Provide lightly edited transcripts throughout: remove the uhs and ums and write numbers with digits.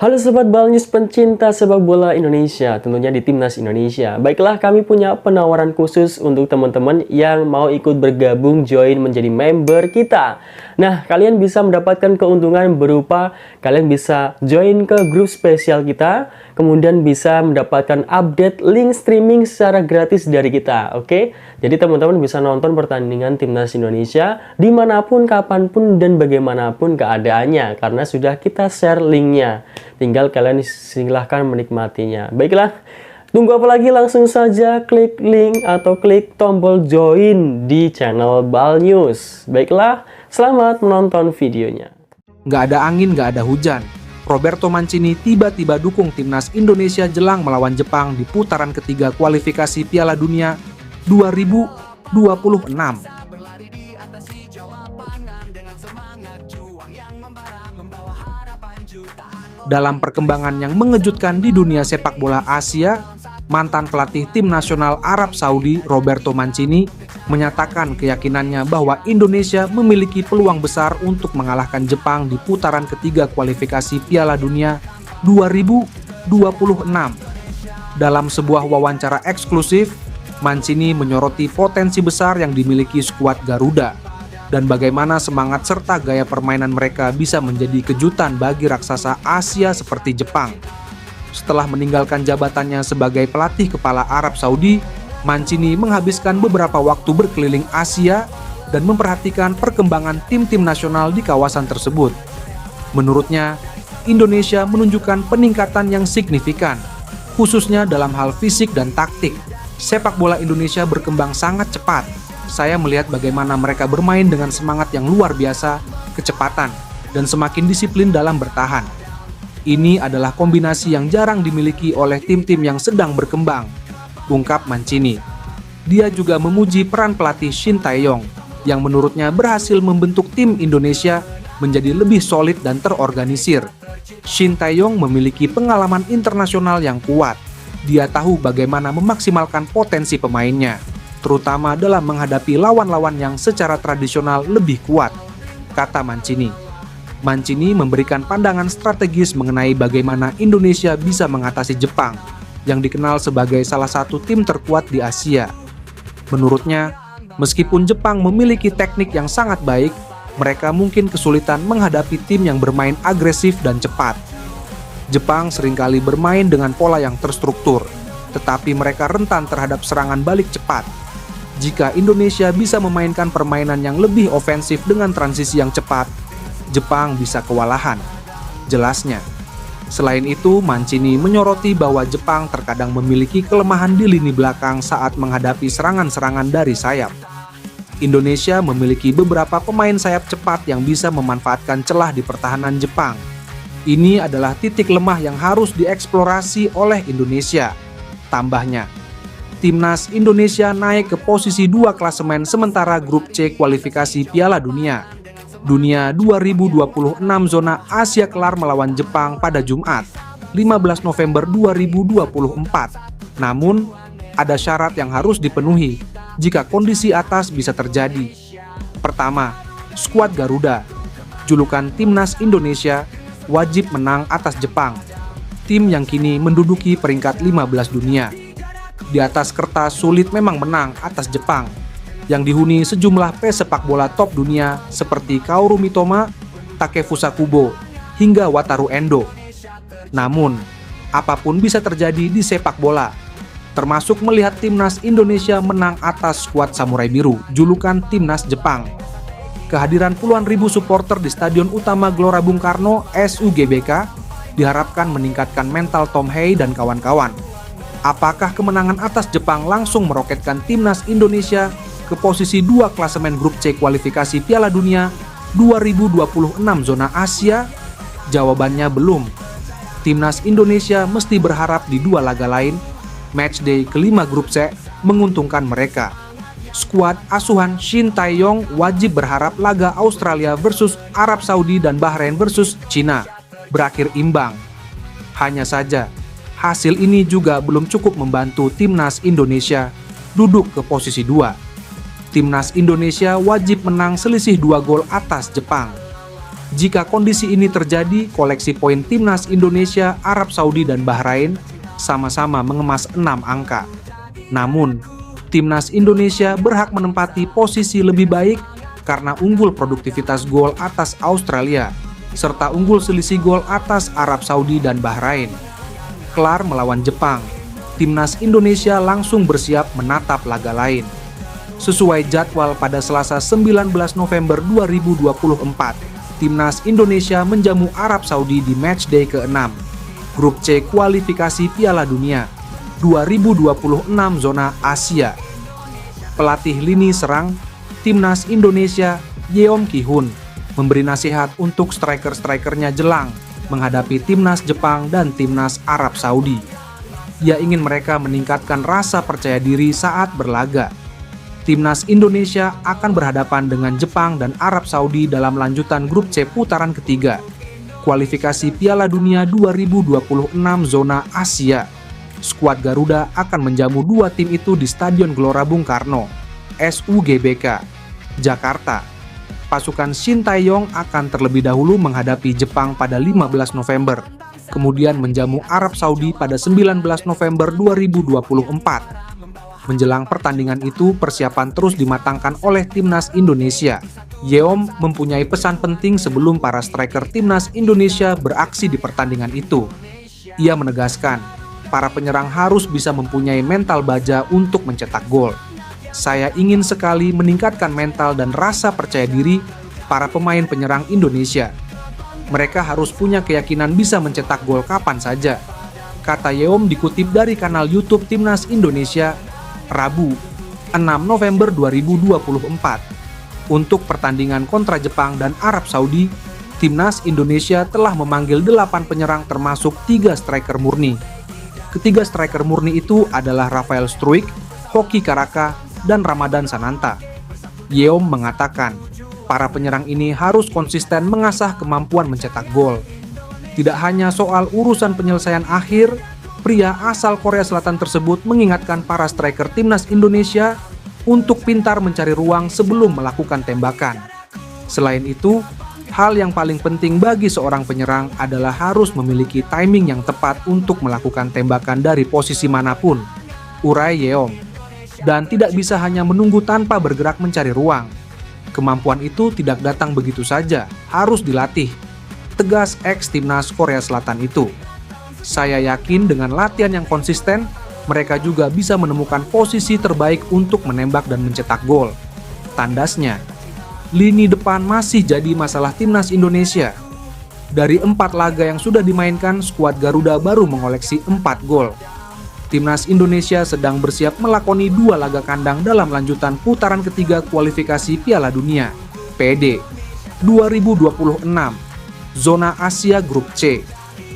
Halo Sobat Balnews pencinta sepak bola Indonesia, tentunya di Timnas Indonesia. Baiklah, kami punya penawaran khusus untuk teman-teman yang mau ikut bergabung join menjadi member kita. Nah, kalian bisa mendapatkan keuntungan berupa kalian bisa join ke grup spesial kita, kemudian bisa mendapatkan update link streaming secara gratis dari kita, oke? Jadi teman-teman bisa nonton pertandingan Timnas Indonesia dimanapun, kapanpun, dan bagaimanapun keadaannya, karena sudah kita share linknya. Tinggal kalian silahkan menikmatinya. Baiklah, tunggu apa lagi? Langsung saja klik link atau klik tombol join di channel Balnews. Baiklah, selamat menonton videonya. Nggak ada angin, nggak ada hujan. Roberto Mancini tiba-tiba dukung Timnas Indonesia jelang melawan Jepang di putaran ketiga kualifikasi Piala Dunia 2026. Dalam perkembangan yang mengejutkan di dunia sepak bola Asia, mantan pelatih tim nasional Arab Saudi Roberto Mancini menyatakan keyakinannya bahwa Indonesia memiliki peluang besar untuk mengalahkan Jepang di putaran ketiga kualifikasi Piala Dunia 2026. Dalam sebuah wawancara eksklusif, Mancini menyoroti potensi besar yang dimiliki skuad Garuda dan bagaimana semangat serta gaya permainan mereka bisa menjadi kejutan bagi raksasa Asia seperti Jepang. Setelah meninggalkan jabatannya sebagai pelatih kepala Arab Saudi, Mancini menghabiskan beberapa waktu berkeliling Asia dan memperhatikan perkembangan tim-tim nasional di kawasan tersebut. Menurutnya, Indonesia menunjukkan peningkatan yang signifikan, khususnya dalam hal fisik dan taktik. Sepak bola Indonesia berkembang sangat cepat. Saya melihat bagaimana mereka bermain dengan semangat yang luar biasa, kecepatan, dan semakin disiplin dalam bertahan. Ini adalah kombinasi yang jarang dimiliki oleh tim-tim yang sedang berkembang, ungkap Mancini. Dia juga memuji peran pelatih Shin Tae-yong, yang menurutnya berhasil membentuk tim Indonesia menjadi lebih solid dan terorganisir. Shin Tae-yong memiliki pengalaman internasional yang kuat. Dia tahu bagaimana memaksimalkan potensi pemainnya, terutama dalam menghadapi lawan-lawan yang secara tradisional lebih kuat, kata Mancini. Mancini memberikan pandangan strategis mengenai bagaimana Indonesia bisa mengatasi Jepang, yang dikenal sebagai salah satu tim terkuat di Asia. Menurutnya, meskipun Jepang memiliki teknik yang sangat baik, mereka mungkin kesulitan menghadapi tim yang bermain agresif dan cepat. Jepang seringkali bermain dengan pola yang terstruktur, tetapi mereka rentan terhadap serangan balik cepat. Jika Indonesia bisa memainkan permainan yang lebih ofensif dengan transisi yang cepat, Jepang bisa kewalahan, jelasnya. Selain itu, Mancini menyoroti bahwa Jepang terkadang memiliki kelemahan di lini belakang saat menghadapi serangan-serangan dari sayap. Indonesia memiliki beberapa pemain sayap cepat yang bisa memanfaatkan celah di pertahanan Jepang. Ini adalah titik lemah yang harus dieksplorasi oleh Indonesia, tambahnya. Timnas Indonesia naik ke posisi 2 klasemen sementara grup C kualifikasi Piala Dunia 2026 zona Asia kelar melawan Jepang pada Jumat, 15 November 2024. Namun, ada syarat yang harus dipenuhi jika kondisi atas bisa terjadi. Pertama, skuad Garuda, julukan Timnas Indonesia, wajib menang atas Jepang, tim yang kini menduduki peringkat 15 dunia. Di atas kertas sulit memang menang atas Jepang, yang dihuni sejumlah pesepak bola top dunia seperti Kaoru Mitoma, Takefusa Kubo, hingga Wataru Endo. Namun, apapun bisa terjadi di sepak bola, termasuk melihat Timnas Indonesia menang atas skuad Samurai Biru, julukan Timnas Jepang. Kehadiran puluhan ribu supporter di Stadion Utama Gelora Bung Karno (SUGBK) diharapkan meningkatkan mental Tom Hei dan kawan-kawan. Apakah kemenangan atas Jepang langsung meroketkan Timnas Indonesia ke posisi 2 klasemen grup C kualifikasi Piala Dunia 2026 zona Asia? Jawabannya belum. Timnas Indonesia mesti berharap di 2 laga lain, matchday kelima grup C, menguntungkan mereka. Skuad asuhan Shin Tae-yong wajib berharap laga Australia versus Arab Saudi dan Bahrain versus Cina berakhir imbang. Hanya saja, hasil ini juga belum cukup membantu Timnas Indonesia duduk ke posisi 2. Timnas Indonesia wajib menang selisih 2 gol atas Jepang. Jika kondisi ini terjadi, koleksi poin timnas Indonesia, Arab Saudi, dan Bahrain sama-sama mengemas 6 angka. Namun, timnas Indonesia berhak menempati posisi lebih baik karena unggul produktivitas gol atas Australia, serta unggul selisih gol atas Arab Saudi dan Bahrain. Kelar melawan Jepang, timnas Indonesia langsung bersiap menatap laga lain. Sesuai jadwal pada Selasa 19 November 2024, timnas Indonesia menjamu Arab Saudi di matchday ke-6, Grup C kualifikasi Piala Dunia 2026 zona Asia. Pelatih lini serang timnas Indonesia, Yeom Ki-hun, memberi nasihat untuk striker-strikernya jelang menghadapi timnas Jepang dan timnas Arab Saudi. Ia ingin mereka meningkatkan rasa percaya diri saat berlaga. Timnas Indonesia akan berhadapan dengan Jepang dan Arab Saudi dalam lanjutan Grup C putaran ketiga, kualifikasi Piala Dunia 2026 zona Asia. Skuad Garuda akan menjamu dua tim itu di Stadion Gelora Bung Karno, SUGBK, Jakarta. Pasukan Shin Tae-yong akan terlebih dahulu menghadapi Jepang pada 15 November, kemudian menjamu Arab Saudi pada 19 November 2024. Menjelang pertandingan itu, persiapan terus dimatangkan oleh timnas Indonesia. Yeom mempunyai pesan penting sebelum para striker timnas Indonesia beraksi di pertandingan itu. Ia menegaskan, para penyerang harus bisa mempunyai mental baja untuk mencetak gol. Saya ingin sekali meningkatkan mental dan rasa percaya diri para pemain penyerang Indonesia. Mereka harus punya keyakinan bisa mencetak gol kapan saja, kata Yeom dikutip dari kanal YouTube Timnas Indonesia, Rabu, 6 November 2024. Untuk pertandingan kontra Jepang dan Arab Saudi, Timnas Indonesia telah memanggil 8 penyerang termasuk 3 striker murni. Ketiga striker murni itu adalah Rafael Struijk, Hoki Caraka, dan Ramadan Sananta. Yeom mengatakan, para penyerang ini harus konsisten mengasah kemampuan mencetak gol. Tidak hanya soal urusan penyelesaian akhir, pria asal Korea Selatan tersebut mengingatkan para striker timnas Indonesia untuk pintar mencari ruang sebelum melakukan tembakan. Selain itu, hal yang paling penting bagi seorang penyerang adalah harus memiliki timing yang tepat untuk melakukan tembakan dari posisi manapun, urai Yeom. Dan tidak bisa hanya menunggu tanpa bergerak mencari ruang. Kemampuan itu tidak datang begitu saja, harus dilatih, tegas ex-timnas Korea Selatan itu. Saya yakin dengan latihan yang konsisten, mereka juga bisa menemukan posisi terbaik untuk menembak dan mencetak gol. Tandasnya, lini depan masih jadi masalah timnas Indonesia. Dari 4 laga yang sudah dimainkan, skuad Garuda baru mengoleksi 4 gol. Timnas Indonesia sedang bersiap melakoni 2 laga kandang dalam lanjutan putaran ketiga kualifikasi Piala Dunia, PD, 2026, zona Asia Grup C.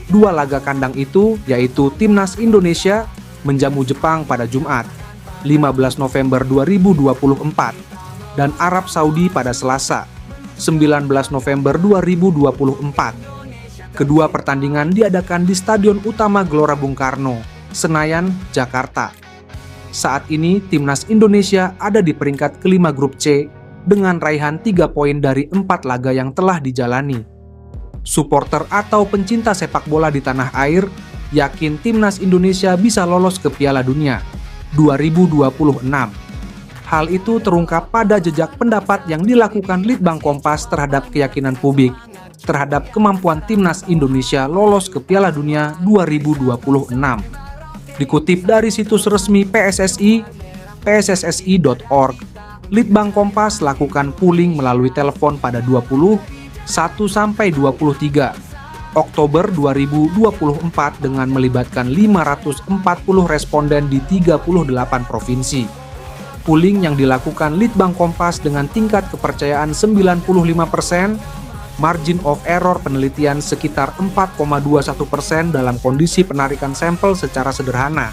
2 laga kandang itu yaitu Timnas Indonesia menjamu Jepang pada Jumat, 15 November 2024, dan Arab Saudi pada Selasa, 19 November 2024. Kedua pertandingan diadakan di Stadion Utama Gelora Bung Karno, Senayan, Jakarta. Saat ini, Timnas Indonesia ada di peringkat kelima Grup C dengan raihan 3 poin dari 4 laga yang telah dijalani. Supporter atau pencinta sepak bola di tanah air yakin Timnas Indonesia bisa lolos ke Piala Dunia 2026. Hal itu terungkap pada jejak pendapat yang dilakukan Litbang Kompas terhadap keyakinan publik terhadap kemampuan Timnas Indonesia lolos ke Piala Dunia 2026. Dikutip dari situs resmi PSSI, psssi.org, Litbang Kompas lakukan polling melalui telepon pada 1-23 Oktober 2024 dengan melibatkan 540 responden di 38 provinsi. Polling yang dilakukan Litbang Kompas dengan tingkat kepercayaan 95%, margin of error penelitian sekitar 4,21% dalam kondisi penarikan sampel secara sederhana.